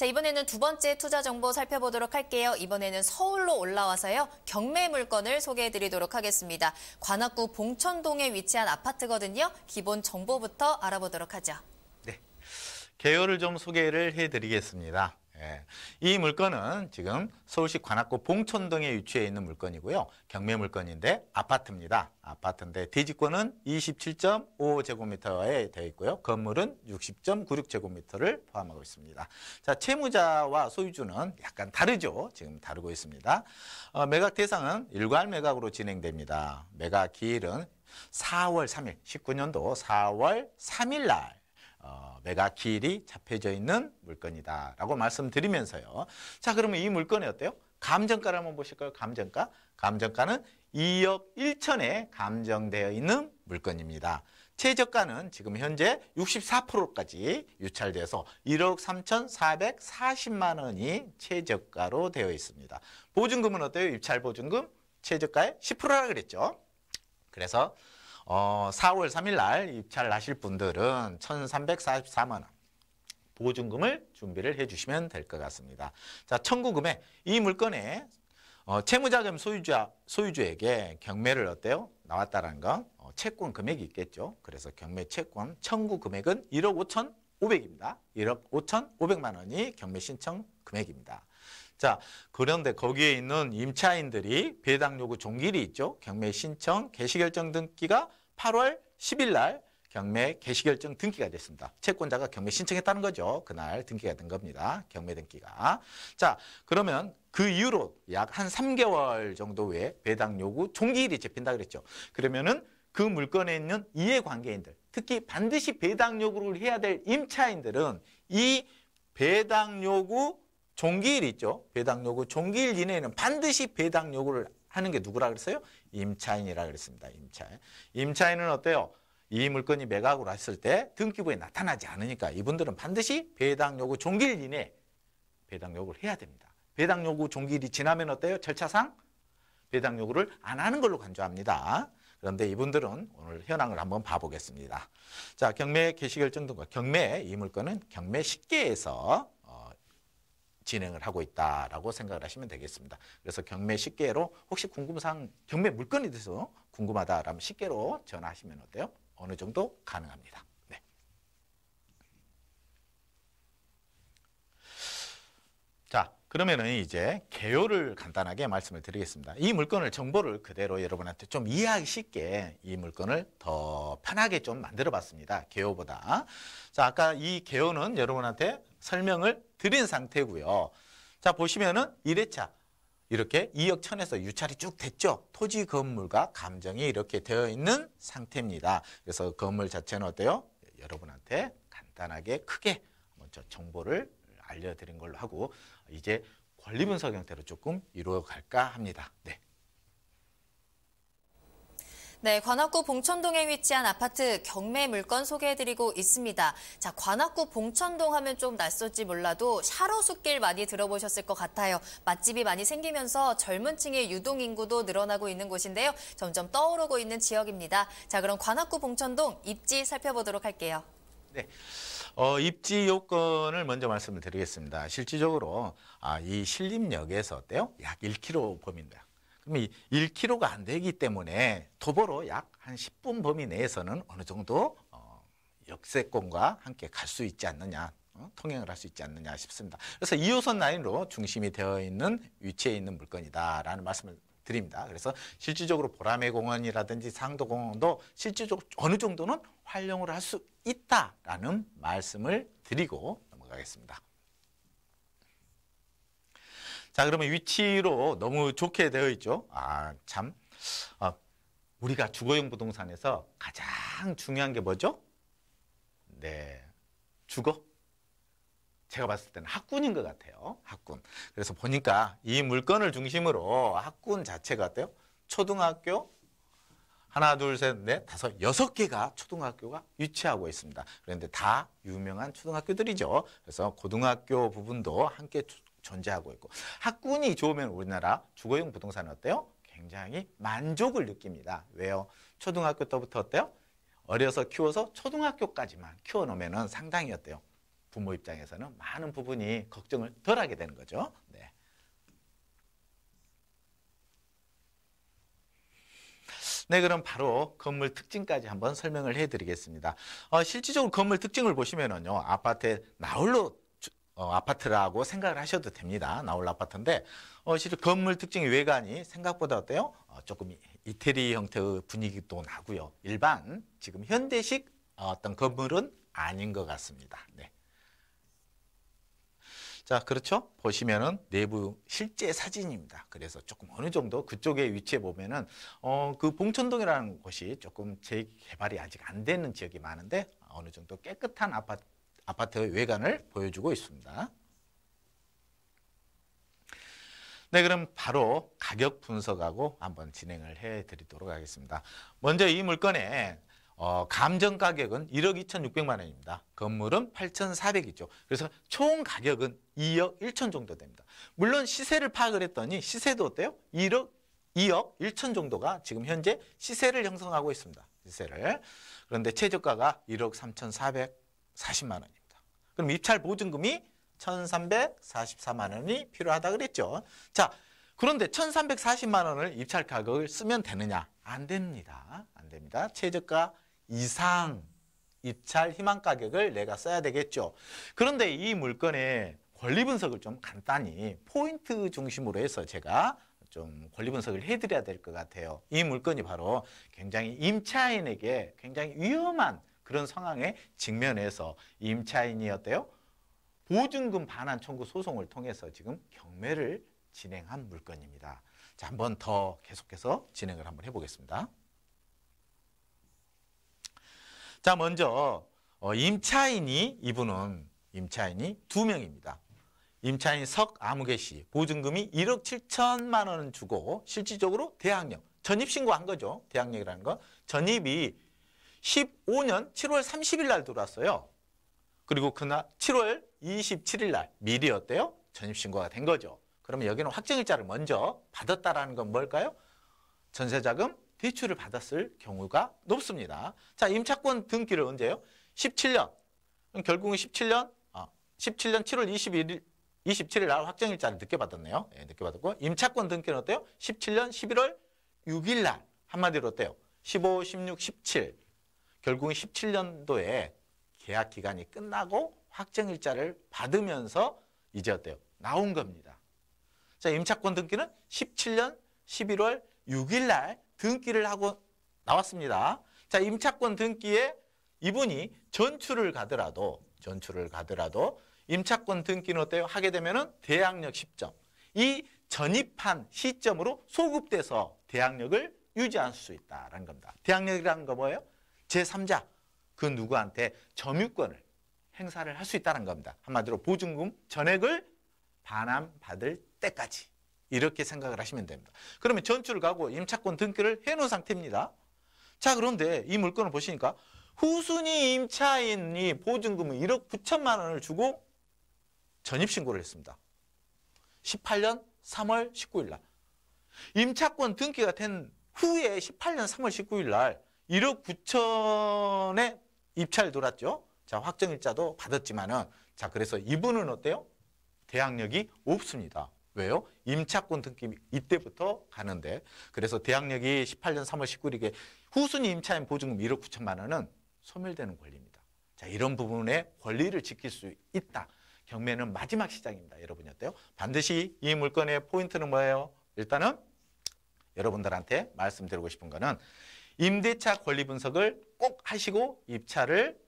자, 이번에는 두 번째 투자 정보 살펴보도록 할게요. 이번에는 서울로 올라와서요. 경매 물건을 소개해드리도록 하겠습니다. 관악구 봉천동에 위치한 아파트거든요. 기본 정보부터 알아보도록 하죠. 네, 개요를 좀 소개를 해드리겠습니다. 이 물건은 지금 서울시 관악구 봉천동에 위치해 있는 물건이고요. 경매 물건인데 아파트입니다. 아파트인데 대지권은 27.55제곱미터에 되어 있고요. 건물은 60.96제곱미터를 포함하고 있습니다. 자, 채무자와 소유주는 약간 다르죠. 지금 다르고 있습니다. 매각 대상은 일괄 매각으로 진행됩니다. 매각 기일은 4월 3일, 19년도 4월 3일 날 매각 기일이 잡혀져 있는 물건이다라고 말씀드리면서요. 자, 그러면 이 물건이 어때요? 감정가를 한번 보실까요? 감정가. 감정가는 2억 1천에 감정되어 있는 물건입니다. 최저가는 지금 현재 64%까지 유찰돼서 1억 3,440만 원이 최저가로 되어 있습니다. 보증금은 어때요? 입찰 보증금 최저가의 10%라 그랬죠. 그래서 4월 3일 날 입찰을 하실 분들은 1,344만 원 보증금을 준비를 해주시면 될 것 같습니다. 자, 청구 금액. 이 물건에 채무자 겸 소유주에게 경매를 어때요? 나왔다라는 건 채권 금액이 있겠죠. 그래서 경매 채권 청구 금액은 1억 5,500입니다. 1억 5,500만 원이 경매 신청 금액입니다. 자, 그런데 거기에 있는 임차인들이 배당 요구 종결이 있죠. 경매 신청 개시결정 등기가 8월 10일 날 경매 개시결정 등기가 됐습니다. 채권자가 경매 신청했다는 거죠. 그날 등기가 된 겁니다. 경매 등기가. 자, 그러면 그 이후로 약 한 3개월 정도 후에 배당 요구 종기일이 잡힌다 그랬죠. 그러면은 그 물건에 있는 이해관계인들, 특히 반드시 배당 요구를 해야 될 임차인들은 이 배당 요구 종기일 있죠. 배당 요구 종기일 이내에는 반드시 배당 요구를 하는 게 누구라 그랬어요? 임차인이라 그랬습니다. 임차인. 임차인은 어때요? 이 물건이 매각으로 했을 때 등기부에 나타나지 않으니까 이분들은 반드시 배당 요구 종기일 이내에 배당 요구를 해야 됩니다. 배당 요구 종기일이 지나면 어때요? 절차상 배당 요구를 안 하는 걸로 간주합니다. 그런데 이분들은 오늘 현황을 한번 봐보겠습니다. 자, 경매 개시결정 등과 경매 이 물건은 경매 10개에서 진행을 하고 있다라고 생각을 하시면 되겠습니다. 그래서 경매 10개로 혹시 궁금사항 경매 물건에 대해서 궁금하다라면 10개로 전화하시면 어때요? 어느 정도 가능합니다. 네. 자, 그러면은 이제 개요를 간단하게 말씀을 드리겠습니다. 이 물건을 정보를 그대로 여러분한테 좀 이해하기 쉽게 이 물건을 더 편하게 좀 만들어 봤습니다. 개요보다. 자, 아까 이 개요는 여러분한테 설명을 드린 상태고요. 자, 보시면은 1회차 이렇게 2억 1천에서 유찰이 쭉 됐죠. 토지 건물과 감정이 이렇게 되어 있는 상태입니다. 그래서 건물 자체는 어때요? 여러분한테 간단하게 크게 먼저 정보를 알려드린 걸로 하고 이제 권리 분석 형태로 조금 이루어갈까 합니다. 네. 네, 관악구 봉천동에 위치한 아파트 경매 물건 소개해드리고 있습니다. 자, 관악구 봉천동 하면 좀 낯설지 몰라도 샤로숫길 많이 들어보셨을 것 같아요. 맛집이 많이 생기면서 젊은 층의 유동인구도 늘어나고 있는 곳인데요. 점점 떠오르고 있는 지역입니다. 자, 그럼 관악구 봉천동 입지 살펴보도록 할게요. 네. 입지 요건을 먼저 말씀을 드리겠습니다. 실질적으로 이 신림역에서 어때요? 약 1km 범위입니다. 그럼 이 1km가 안 되기 때문에 도보로 약 한 10분 범위 내에서는 어느 정도 역세권과 함께 갈 수 있지 않느냐, 통행을 할 수 있지 않느냐 싶습니다. 그래서 2호선 라인으로 중심이 되어 있는 위치에 있는 물건이다라는 말씀을 드립니다. 그래서 실질적으로 보라매 공원이라든지 상도공원도 실질적으로 어느 정도는 활용을 할 수 있다라는 말씀을 드리고 넘어가겠습니다. 자, 그러면 위치로 너무 좋게 되어 있죠. 참. 우리가 주거용 부동산에서 가장 중요한 게 뭐죠? 네. 주거? 제가 봤을 때는 학군인 것 같아요. 학군. 그래서 보니까 이 물건을 중심으로 학군 자체가 어때요? 초등학교 하나, 둘, 셋, 넷, 다섯, 6개가 초등학교가 위치하고 있습니다. 그런데 다 유명한 초등학교들이죠. 그래서 고등학교 부분도 함께 존재하고 있고 학군이 좋으면 우리나라 주거용 부동산은 어때요? 굉장히 만족을 느낍니다. 왜요? 초등학교 때부터 어때요? 어려서 키워서 초등학교까지만 키워놓으면 상당히 어때요? 부모 입장에서는 많은 부분이 걱정을 덜 하게 되는 거죠. 네. 네, 그럼 바로 건물 특징까지 한번 설명을 해드리겠습니다. 실질적으로 건물 특징을 보시면은요, 아파트에 나홀로 아파트라고 생각을 하셔도 됩니다. 나홀로 아파트인데, 실제 건물 특징이 외관이 생각보다 어때요? 조금 이태리 형태의 분위기도 나고요. 일반 지금 현대식 어떤 건물은 아닌 것 같습니다. 네. 자, 그렇죠? 보시면은 내부 실제 사진입니다. 그래서 조금 어느 정도 그쪽에 위치해 보면은 그 봉천동이라는 곳이 조금 재개발이 아직 안 되는 지역이 많은데 어느 정도 깨끗한 아파트의 외관을 보여주고 있습니다. 네, 그럼 바로 가격 분석하고 한번 진행을 해 드리도록 하겠습니다. 먼저 이 물건의 감정 가격은 1억 2,600만 원입니다. 건물은 8,400이죠. 그래서 총 가격은 2억 1천 정도 됩니다. 물론 시세를 파악을 했더니 시세도 어때요? 2억 1천 정도가 지금 현재 시세를 형성하고 있습니다. 시세를. 그런데 최저가가 1억 3,440만 원입니다. 그럼 입찰 보증금이 1,344만 원이 필요하다 그랬죠. 자, 그런데 1,340만 원을 입찰 가격을 쓰면 되느냐? 안 됩니다. 안 됩니다. 최저가 이상 입찰 희망 가격을 내가 써야 되겠죠. 그런데 이 물건의 권리 분석을 좀 간단히 포인트 중심으로 해서 제가 좀 권리 분석을 해드려야 될 것 같아요. 이 물건이 바로 굉장히 임차인에게 굉장히 위험한 그런 상황에 직면해서 임차인이 어때요? 보증금 반환 청구 소송을 통해서 지금 경매를 진행한 물건입니다. 자, 한번 더 계속해서 진행을 한번 해보겠습니다. 자, 먼저 이분은 임차인이 2명입니다. 임차인 석아무개 씨 보증금이 1억 7천만 원을 주고 실질적으로 대항력, 전입신고한 거죠. 대항력이라는 거. 전입이 15년 7월 30일 날 들어왔어요. 그리고 그날 7월 27일 날 미리 어때요? 전입신고가 된 거죠. 그러면 여기는 확정일자를 먼저 받았다라는 건 뭘까요? 전세자금 대출을 받았을 경우가 높습니다. 자, 임차권 등기를 언제요? 17년. 결국은 17년 7월 27일 날 확정일자를 늦게 받았네요. 네, 늦게 받았고 임차권 등기는 어때요? 17년 11월 6일 날 한마디로 어때요? 15, 16, 17 결국은 17년도에 계약 기간이 끝나고 확정일자를 받으면서 이제 어때요? 나온 겁니다. 자, 임차권 등기는 17년 11월 6일 날 등기를 하고 나왔습니다. 자, 임차권 등기에 이분이 전출을 가더라도 임차권 등기는 어때요? 하게 되면은 대항력 10점. 이 전입한 시점으로 소급돼서 대항력을 유지할 수 있다라는 겁니다. 대항력이라는 거 뭐예요? 제3자 그 누구한테 점유권을 행사를 할 수 있다는 겁니다. 한마디로 보증금 전액을 반환받을 때까지 이렇게 생각을 하시면 됩니다. 그러면 전출을 가고 임차권 등기를 해놓은 상태입니다. 자, 그런데 이 물건을 보시니까 후순위 임차인이 보증금을 1억 9천만 원을 주고 전입신고를 했습니다. 18년 3월 19일 날. 임차권 등기가 된 후에 18년 3월 19일 날 1억 9천에 입찰 들어왔죠. 자, 확정일자도 받았지만은 자, 그래서 이분은 어때요? 대항력이 없습니다. 왜요? 임차권 등기 이때부터 가는데 그래서 대항력이 18년 3월 19일에 후순위 임차인 보증금 1억 9천만 원은 소멸되는 권리입니다. 자, 이런 부분의 권리를 지킬 수 있다. 경매는 마지막 시장입니다. 여러분이 어때요? 반드시 이 물건의 포인트는 뭐예요? 일단은 여러분들한테 말씀드리고 싶은 거는 임대차 권리 분석을 꼭 하시고 입찰을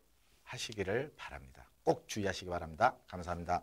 하시기를 바랍니다. 꼭 주의하시기 바랍니다. 감사합니다.